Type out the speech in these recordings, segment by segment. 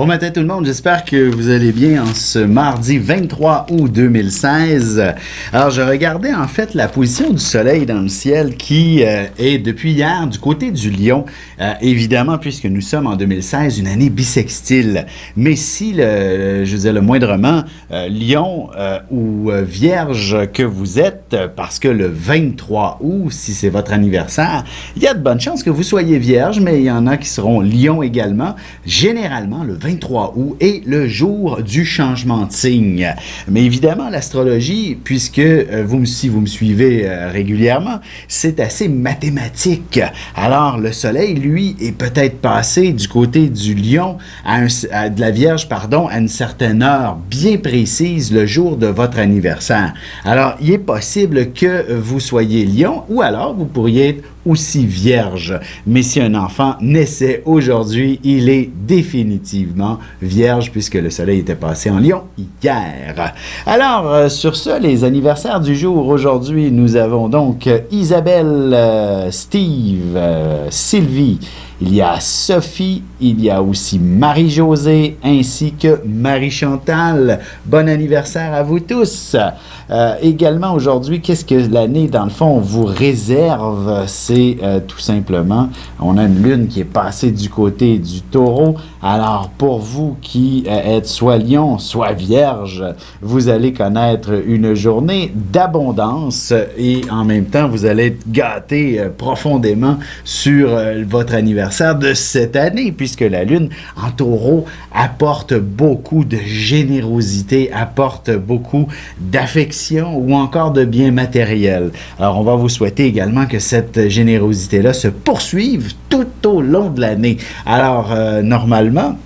Bon matin tout le monde, j'espère que vous allez bien en ce mardi 23 août 2016. Alors je regardais en fait la position du soleil dans le ciel qui est depuis hier du côté du Lion, évidemment puisque nous sommes en 2016, une année bissextile. Mais si, je veux dire le moindrement, Lion ou Vierge que vous êtes, parce que le 23 août, si c'est votre anniversaire, il y a de bonnes chances que vous soyez Vierge, mais il y en a qui seront Lion également. Généralement, le 23 août est le jour du changement de signe. Mais évidemment, l'astrologie, puisque si vous me suivez régulièrement, c'est assez mathématique. Alors, le soleil, lui, est peut-être passé du côté du Lion, de la Vierge, pardon, à une certaine heure bien précise, le jour de votre anniversaire. Alors, il est possible que vous soyez Lion, ou alors vous pourriez être aussi Vierge. Mais si un enfant naissait aujourd'hui, il est définitivement Vierge puisque le soleil était passé en Lion hier. Alors, sur ce, les anniversaires du jour aujourd'hui, nous avons donc Isabelle, Steve, Sylvie, il y a Sophie, il y a aussi Marie-Josée ainsi que Marie-Chantal. Bon anniversaire à vous tous. Également aujourd'hui, qu'est-ce que l'année, dans le fond, vous réserve? C'est tout simplement, on a une lune qui est passée du côté du Taureau. Alors, pour vous qui êtes soit Lion, soit Vierge, vous allez connaître une journée d'abondance et en même temps, vous allez être gâté profondément sur votre anniversaire de cette année, puisque la lune en Taureau apporte beaucoup de générosité, apporte beaucoup d'affection ou encore de biens matériels. Alors, on va vous souhaiter également que cette générosité-là se poursuive tout au long de l'année. Alors, normalement,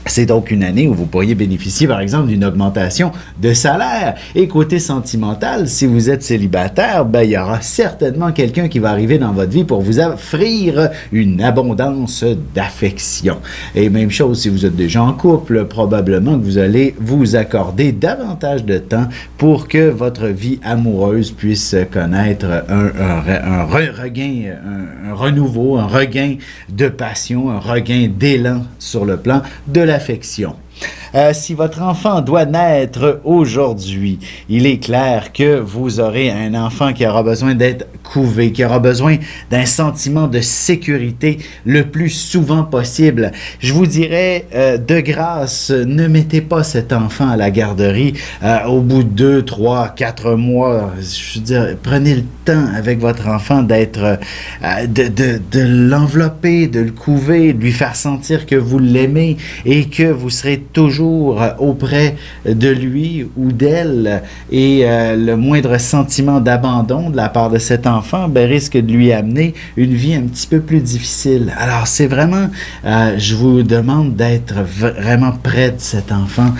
c'est donc une année où vous pourriez bénéficier, par exemple, d'une augmentation de salaire. Et côté sentimental, si vous êtes célibataire, ben, il y aura certainement quelqu'un qui va arriver dans votre vie pour vous offrir une abondance d'affection. Et même chose, si vous êtes déjà en couple, probablement que vous allez vous accorder davantage de temps pour que votre vie amoureuse puisse connaître un regain, un renouveau, un regain de passion, un regain d'élan sur le plan de l'affection. Si votre enfant doit naître aujourd'hui, il est clair que vous aurez un enfant qui aura besoin d'être couvé, qui aura besoin d'un sentiment de sécurité le plus souvent possible. Je vous dirais, de grâce, ne mettez pas cet enfant à la garderie au bout de 2, 3, 4 mois. Je veux dire, prenez le temps avec votre enfant d'être, de l'envelopper, de le couver, de lui faire sentir que vous l'aimez et que vous serez toujours auprès de lui ou d'elle et le moindre sentiment d'abandon de la part de cet enfant ben, risque de lui amener une vie un petit peu plus difficile. Alors c'est vraiment, je vous demande d'être vraiment près de cet enfant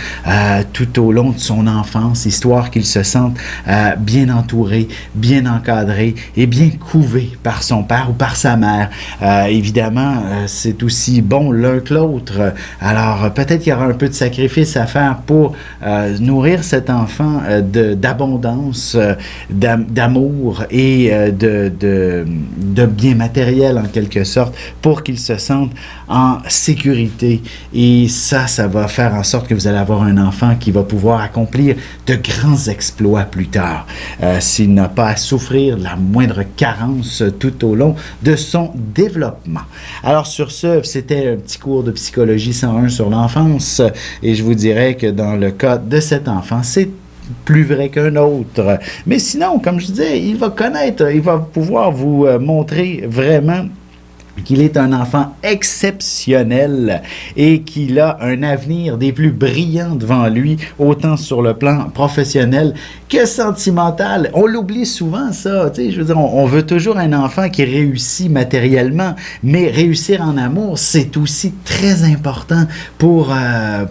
tout au long de son enfance, histoire qu'il se sente bien entouré, bien encadré et bien couvé par son père ou par sa mère. Évidemment, c'est aussi bon l'un que l'autre. Alors peut-être qu'il y aura un peu de sacrifice à faire pour nourrir cet enfant d'abondance, d'amour et de biens matériels en quelque sorte pour qu'il se sente en sécurité. Et ça va faire en sorte que vous allez avoir un enfant qui va pouvoir accomplir de grands exploits plus tard s'il n'a pas à souffrir de la moindre carence tout au long de son développement. Alors sur ce, c'était un petit cours de psychologie 101 sur l'enfance. Et je vous dirais que dans le cas de cet enfant, c'est plus vrai qu'un autre. Mais sinon, comme je disais, il va connaître, il va pouvoir vous montrer vraiment qu'il est un enfant exceptionnel et qu'il a un avenir des plus brillants devant lui, autant sur le plan professionnel que sentimental. On l'oublie souvent, ça. Tu sais, je veux dire, on veut toujours un enfant qui réussit matériellement, mais réussir en amour, c'est aussi très important pour la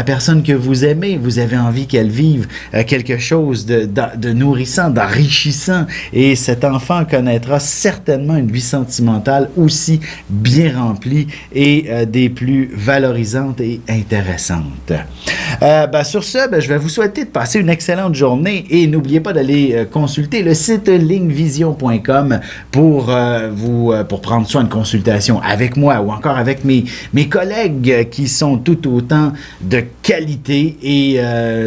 personne que vous aimez. Vous avez envie qu'elle vive quelque chose de nourrissant, d'enrichissant, et cet enfant connaîtra certainement une vie sentimentale mentale aussi bien remplie et des plus valorisantes et intéressantes. Sur ce, je vais vous souhaiter de passer une excellente journée et n'oubliez pas d'aller consulter le site lignevision.com pour prendre soit une consultation avec moi ou encore avec mes collègues qui sont tout autant de qualité et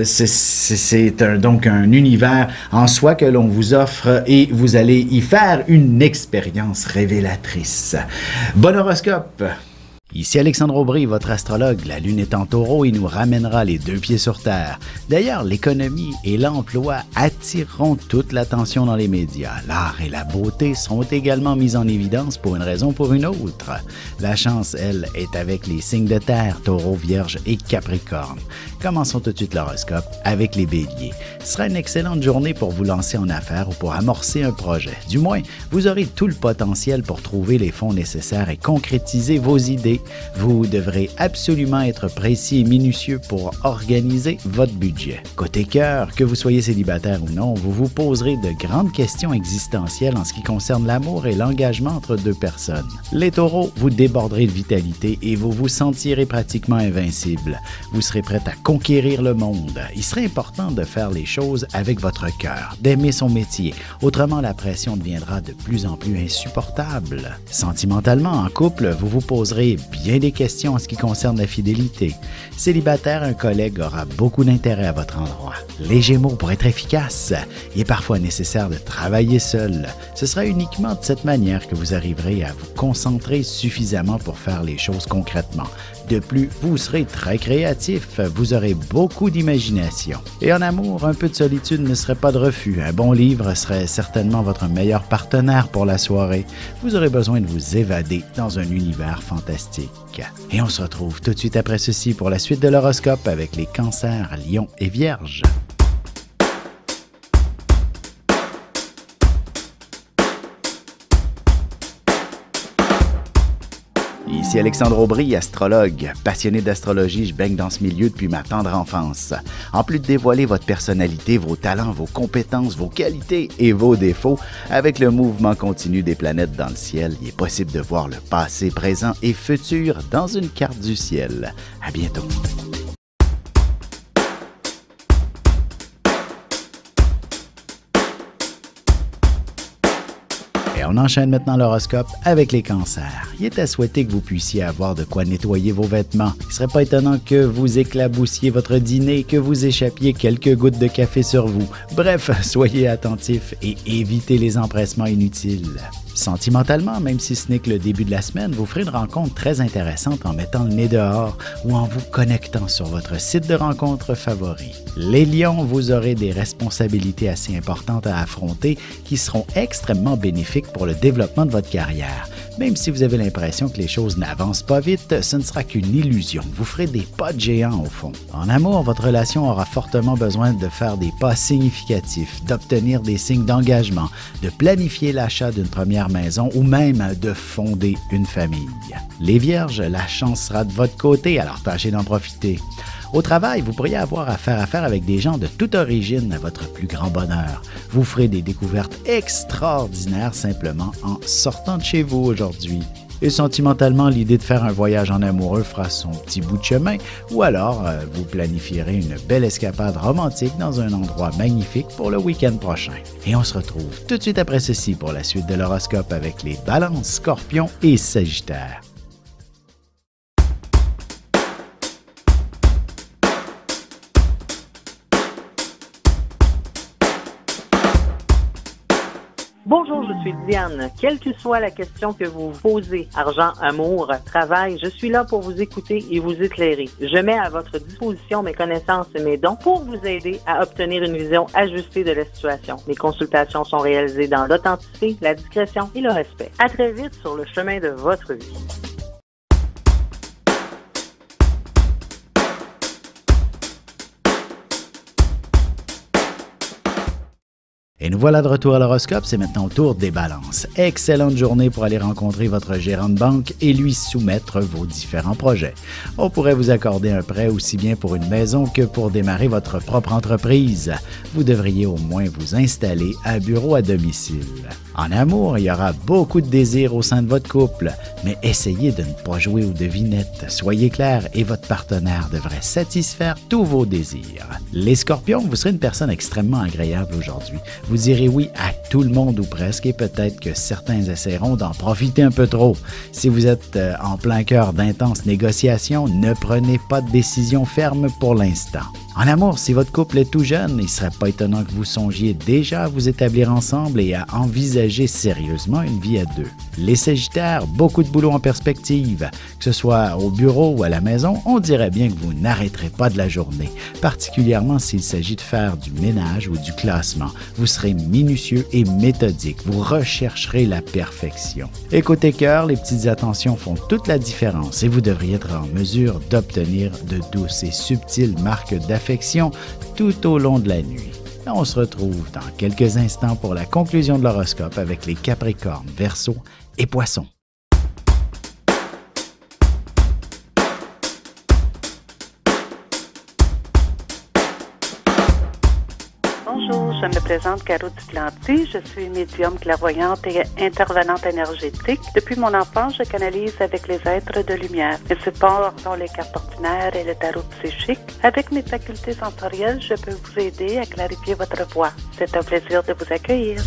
c'est donc un univers en soi que l'on vous offre et vous allez y faire une expérience révélatrice. Bon horoscope! Ici Alexandre Aubry, votre astrologue. La Lune est en Taureau et nous ramènera les deux pieds sur terre. D'ailleurs, l'économie et l'emploi attireront toute l'attention dans les médias. L'art et la beauté sont également mis en évidence pour une raison ou pour une autre. La chance, elle, est avec les signes de terre, Taureau, Vierge et Capricorne. Commençons tout de suite l'horoscope avec les Béliers. Ce sera une excellente journée pour vous lancer en affaires ou pour amorcer un projet. Du moins, vous aurez tout le potentiel pour trouver les fonds nécessaires et concrétiser vos idées. Vous devrez absolument être précis et minutieux pour organiser votre budget. Côté cœur, que vous soyez célibataire ou non, vous vous poserez de grandes questions existentielles en ce qui concerne l'amour et l'engagement entre deux personnes. Les taureaux, vous déborderez de vitalité et vous vous sentirez pratiquement invincible. Vous serez prêt à conquérir le monde. Il serait important de faire les choses avec votre cœur, d'aimer son métier. Autrement, la pression deviendra de plus en plus insupportable. Sentimentalement, en couple, vous vous poserez bien des questions en ce qui concerne la fidélité. Célibataire, un collègue aura beaucoup d'intérêt à votre endroit. Les Gémeaux, pour être efficace, il est parfois nécessaire de travailler seul. Ce sera uniquement de cette manière que vous arriverez à vous concentrer suffisamment pour faire les choses concrètement. De plus, vous serez très créatif, vous aurez beaucoup d'imagination. Et en amour, un peu de solitude ne serait pas de refus. Un bon livre serait certainement votre meilleur partenaire pour la soirée. Vous aurez besoin de vous évader dans un univers fantastique. Et on se retrouve tout de suite après ceci pour la suite de l'horoscope avec les Cancers, Lions et Vierges. Ici Alexandre Aubry, astrologue. Passionné d'astrologie, je baigne dans ce milieu depuis ma tendre enfance. En plus de dévoiler votre personnalité, vos talents, vos compétences, vos qualités et vos défauts, avec le mouvement continu des planètes dans le ciel, il est possible de voir le passé, présent et futur dans une carte du ciel. À bientôt. Et on enchaîne maintenant l'horoscope avec les cancers. Il est à souhaiter que vous puissiez avoir de quoi nettoyer vos vêtements. Il ne serait pas étonnant que vous éclaboussiez votre dîner et que vous échappiez quelques gouttes de café sur vous. Bref, soyez attentifs et évitez les empressements inutiles. Sentimentalement, même si ce n'est que le début de la semaine, vous ferez une rencontre très intéressante en mettant le nez dehors ou en vous connectant sur votre site de rencontre favori. Les lions, vous aurez des responsabilités assez importantes à affronter qui seront extrêmement bénéfiques pour le développement de votre carrière. Même si vous avez l'impression que les choses n'avancent pas vite, ce ne sera qu'une illusion. Vous ferez des pas de géant au fond. En amour, votre relation aura fortement besoin de faire des pas significatifs, d'obtenir des signes d'engagement, de planifier l'achat d'une première maison ou même de fonder une famille. Les Vierges, la chance sera de votre côté, alors tâchez d'en profiter. Au travail, vous pourriez avoir à faire affaire avec des gens de toute origine à votre plus grand bonheur. Vous ferez des découvertes extraordinaires simplement en sortant de chez vous aujourd'hui. Et sentimentalement, l'idée de faire un voyage en amoureux fera son petit bout de chemin, ou alors vous planifierez une belle escapade romantique dans un endroit magnifique pour le week-end prochain. Et on se retrouve tout de suite après ceci pour la suite de l'horoscope avec les Balances, Scorpions et Sagittaires. Bonjour, je suis Diane. Quelle que soit la question que vous posez, argent, amour, travail, je suis là pour vous écouter et vous éclairer. Je mets à votre disposition mes connaissances et mes dons pour vous aider à obtenir une vision ajustée de la situation. Mes consultations sont réalisées dans l'authenticité, la discrétion et le respect. À très vite sur le chemin de votre vie. Et nous voilà de retour à l'horoscope, c'est maintenant au tour des balances. Excellente journée pour aller rencontrer votre gérant de banque et lui soumettre vos différents projets. On pourrait vous accorder un prêt aussi bien pour une maison que pour démarrer votre propre entreprise. Vous devriez au moins vous installer à bureau à domicile. En amour, il y aura beaucoup de désirs au sein de votre couple, mais essayez de ne pas jouer aux devinettes. Soyez clair et votre partenaire devrait satisfaire tous vos désirs. Les Scorpions, vous serez une personne extrêmement agréable aujourd'hui. Vous direz oui à tout le monde ou presque et peut-être que certains essaieront d'en profiter un peu trop. Si vous êtes en plein cœur d'intenses négociations, ne prenez pas de décision ferme pour l'instant. En amour, si votre couple est tout jeune, il ne serait pas étonnant que vous songiez déjà à vous établir ensemble et à envisager sérieusement une vie à deux. Les Sagittaires, beaucoup de boulot en perspective. Que ce soit au bureau ou à la maison, on dirait bien que vous n'arrêterez pas de la journée, particulièrement s'il s'agit de faire du ménage ou du classement. Vous serez minutieux et méthodique, vous rechercherez la perfection. Et côté cœur, les petites attentions font toute la différence et vous devriez être en mesure d'obtenir de douces et subtiles marques d'affection tout au long de la nuit. On se retrouve dans quelques instants pour la conclusion de l'horoscope avec les Capricornes, Verseaux et Poissons. Bonjour, je me présente Caro Duplanty. Je suis médium clairvoyante et intervenante énergétique. Depuis mon enfance, je canalise avec les êtres de lumière. Mes supports sont les cartes ordinaires et le tarot psychique. Avec mes facultés sensorielles, je peux vous aider à clarifier votre voix. C'est un plaisir de vous accueillir.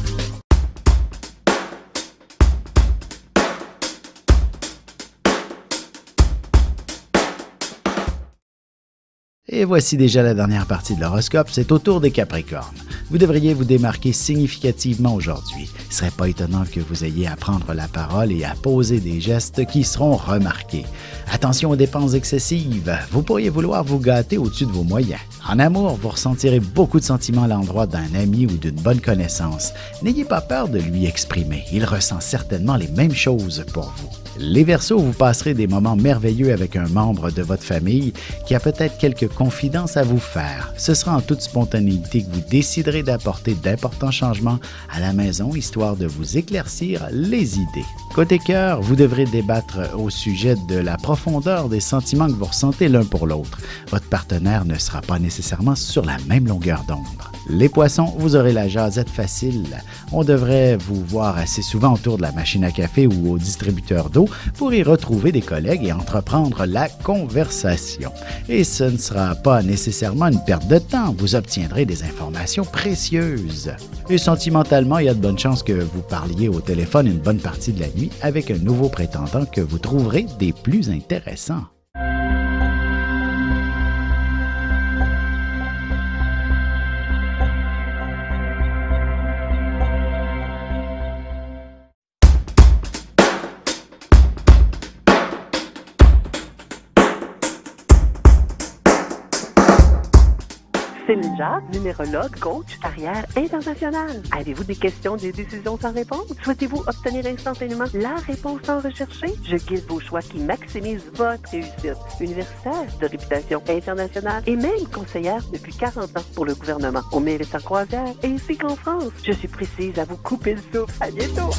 Et voici déjà la dernière partie de l'horoscope, c'est au tour des Capricornes. Vous devriez vous démarquer significativement aujourd'hui. Il ne serait pas étonnant que vous ayez à prendre la parole et à poser des gestes qui seront remarqués. Attention aux dépenses excessives, vous pourriez vouloir vous gâter au-dessus de vos moyens. En amour, vous ressentirez beaucoup de sentiments à l'endroit d'un ami ou d'une bonne connaissance. N'ayez pas peur de lui exprimer, il ressent certainement les mêmes choses pour vous. Les Verseaux, vous passerez des moments merveilleux avec un membre de votre famille qui a peut-être quelques confidences à vous faire. Ce sera en toute spontanéité que vous déciderez d'apporter d'importants changements à la maison, histoire de vous éclaircir les idées. Côté cœur, vous devrez débattre au sujet de la profondeur des sentiments que vous ressentez l'un pour l'autre. Votre partenaire ne sera pas nécessairement sur la même longueur d'onde. Les Poissons, vous aurez la jasette facile. On devrait vous voir assez souvent autour de la machine à café ou au distributeur d'eau pour y retrouver des collègues et entreprendre la conversation. Et ce ne sera pas nécessairement une perte de temps, vous obtiendrez des informations précieuses. Et sentimentalement, il y a de bonnes chances que vous parliez au téléphone une bonne partie de la nuit avec un nouveau prétendant que vous trouverez des plus intéressants. Céline Jacques, numérologue, coach, carrière internationale. Avez-vous des questions, des décisions sans réponse? Souhaitez-vous obtenir instantanément la réponse sans rechercher? Je guide vos choix qui maximisent votre réussite. Universitaire de réputation internationale et même conseillère depuis 40 ans pour le gouvernement. On mérite en croisière ainsi qu'en France. Je suis précise à vous couper le souffle. À bientôt!